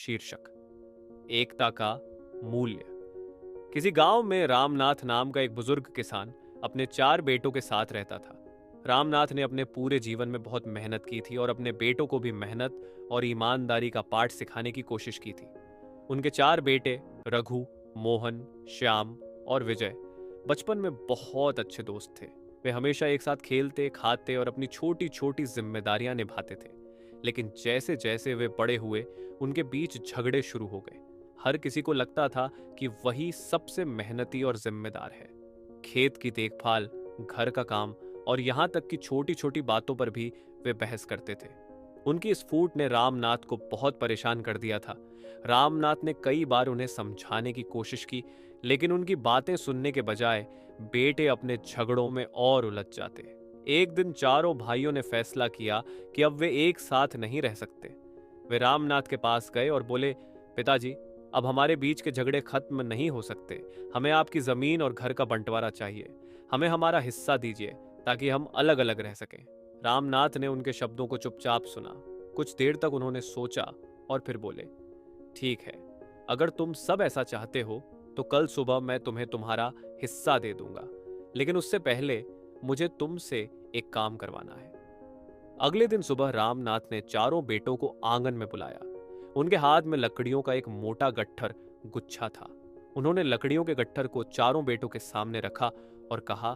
शीर्षक एकता का मूल्य। किसी गांव में रामनाथ नाम का एक बुजुर्ग किसान अपने 4 बेटों के साथ रहता था। रामनाथ ने अपने पूरे जीवन में बहुत मेहनत की थी और अपने बेटों को भी मेहनत और ईमानदारी का पाठ सिखाने की कोशिश की थी। उनके 4 बेटे रघु, मोहन, श्याम और विजय बचपन में बहुत अच्छे दोस्त थे। वे हमेशा एक साथ खेलते, खाते और अपनी छोटी छोटी जिम्मेदारियां निभाते थे। लेकिन जैसे जैसे वे बड़े हुए, उनके बीच झगड़े शुरू हो गए। हर किसी को लगता था कि वही सबसे मेहनती और जिम्मेदार है। खेत की देखभाल, घर का काम और यहाँ तक कि छोटी छोटी बातों पर भी वे बहस करते थे। उनकी इस फूट ने रामनाथ को बहुत परेशान कर दिया था। रामनाथ ने कई बार उन्हें समझाने की कोशिश की, लेकिन उनकी बातें सुनने के बजाय बेटे अपने झगड़ों में और उलझ जाते। एक दिन चारों भाइयों ने फैसला किया कि अब वे एक साथ नहीं रह सकते। वे रामनाथ के पास गए और बोले, पिताजी, अब हमारे बीच के झगड़े खत्म नहीं हो सकते। हमें आपकी जमीन और घर का बंटवारा चाहिए। हमें हमारा हिस्सा दीजिए ताकि हम अलग अलग रह सकें। रामनाथ ने उनके शब्दों को चुपचाप सुना। कुछ देर तक उन्होंने सोचा और फिर बोले, ठीक है, अगर तुम सब ऐसा चाहते हो तो कल सुबह मैं तुम्हें तुम्हारा हिस्सा दे दूंगा, लेकिन उससे पहले मुझे तुमसे एक काम करवाना है। अगले दिन सुबह रामनाथ ने चारों बेटों को आंगन में बुलाया। उनके हाथ में लकड़ियों का एक मोटा गट्ठर गुच्छा था। उन्होंने लकड़ियों के गट्ठर को चारों बेटों के सामने रखा और कहा,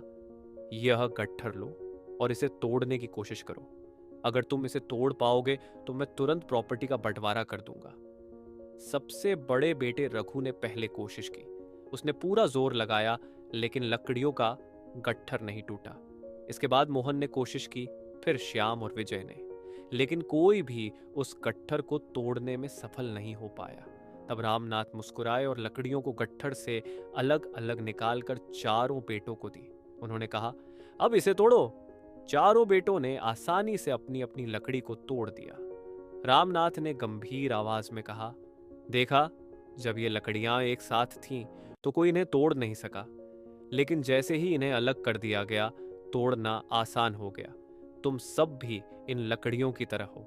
यह गट्ठर लो और इसे तोड़ने की कोशिश करो। अगर तुम इसे तोड़ पाओगे तो मैं तुरंत प्रॉपर्टी का बंटवारा कर दूंगा। सबसे बड़े बेटे रघु ने पहले कोशिश की। उसने पूरा जोर लगाया, लेकिन लकड़ियों का गट्ठर नहीं टूटा। इसके बाद मोहन ने कोशिश की, फिर श्याम और विजय ने, लेकिन कोई भी उस गट्ठर को तोड़ने में सफल नहीं हो पाया। तब रामनाथ मुस्कुराए और लकड़ियों को गट्ठर से अलग अलग निकालकर चारों बेटों को दी। उन्होंने कहा, अब इसे तोड़ो। चारों बेटों ने आसानी से अपनी अपनी लकड़ी को तोड़ दिया। रामनाथ ने गंभीर आवाज में कहा, देखा, जब ये लकड़ियां एक साथ थीं तो कोई इन्हें तोड़ नहीं सका, लेकिन जैसे ही इन्हें अलग कर दिया गया, तोड़ना आसान हो गया। तुम सब भी इन लकड़ियों की तरह हो।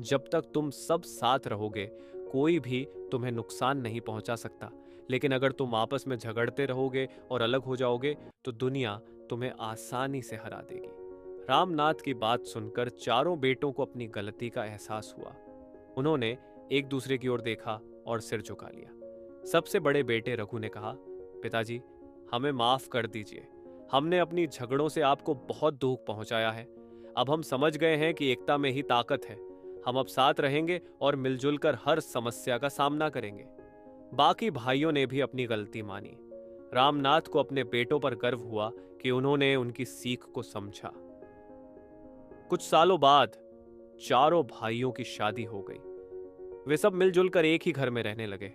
जब तक तुम सब साथ रहोगे, कोई भी तुम्हें नुकसान नहीं पहुंचा सकता। लेकिन अगर तुम आपस में झगड़ते रहोगे और अलग हो जाओगे तो दुनिया तुम्हें आसानी से हरा देगी। रामनाथ की बात सुनकर चारों बेटों को अपनी गलती का एहसास हुआ। उन्होंने एक दूसरे की ओर देखा और सिर झुका लिया। सबसे बड़े बेटे रघु ने कहा, पिताजी, हमें माफ कर दीजिए। हमने अपनी झगड़ों से आपको बहुत दुख पहुंचाया है। अब हम समझ गए हैं कि एकता में ही ताकत है। हम अब साथ रहेंगे और मिलजुल कर हर समस्या का सामना करेंगे। बाकी भाइयों ने भी अपनी गलती मानी। रामनाथ को अपने बेटों पर गर्व हुआ कि उन्होंने उनकी सीख को समझा। कुछ सालों बाद चारों भाइयों की शादी हो गई। वे सब मिलजुल कर एक ही घर में रहने लगे।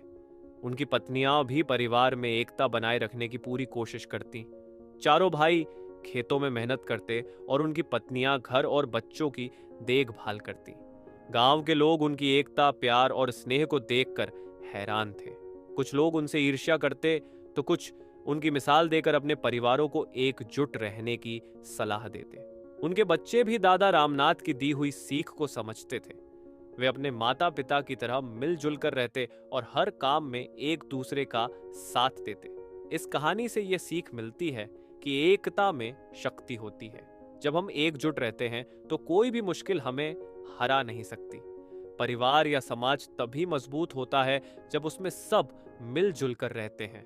उनकी पत्नियां भी परिवार में एकता बनाए रखने की पूरी कोशिश करती। चारों भाई खेतों में मेहनत करते और उनकी पत्नियां घर और बच्चों की देखभाल करती। गांव के लोग उनकी एकता, प्यार और स्नेह को देखकर हैरान थे। कुछ लोग उनसे ईर्ष्या करते तो कुछ उनकी मिसाल देकर अपने परिवारों को एकजुट रहने की सलाह देते। उनके बच्चे भी दादा रामनाथ की दी हुई सीख को समझते थे। वे अपने माता पिता की तरह मिलजुल कर रहते और हर काम में एक दूसरे का साथ देते। इस कहानी से यह सीख मिलती है कि एकता में शक्ति होती है। जब हम एकजुट रहते हैं तो कोई भी मुश्किल हमें हरा नहीं सकती। परिवार या समाज तभी मजबूत होता है जब उसमें सब मिलजुल कर रहते हैं।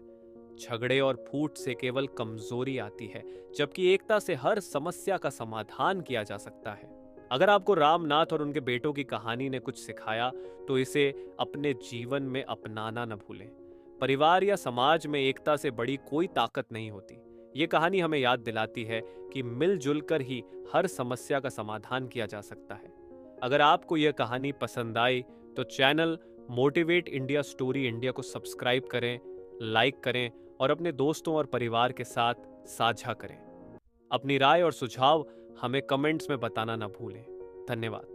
झगड़े और फूट से केवल कमजोरी आती है, जबकि एकता से हर समस्या का समाधान किया जा सकता है। अगर आपको रामनाथ और उनके बेटों की कहानी ने कुछ सिखाया तो इसे अपने जीवन में अपनाना न भूलें। परिवार या समाज में एकता से बड़ी कोई ताकत नहीं होती। ये कहानी हमें याद दिलाती है कि मिलजुल कर ही हर समस्या का समाधान किया जा सकता है। अगर आपको यह कहानी पसंद आई तो channel motivate India story India को सब्सक्राइब करें, लाइक करें और अपने दोस्तों और परिवार के साथ साझा करें। अपनी राय और सुझाव हमें कमेंट्स में बताना ना भूलें। धन्यवाद।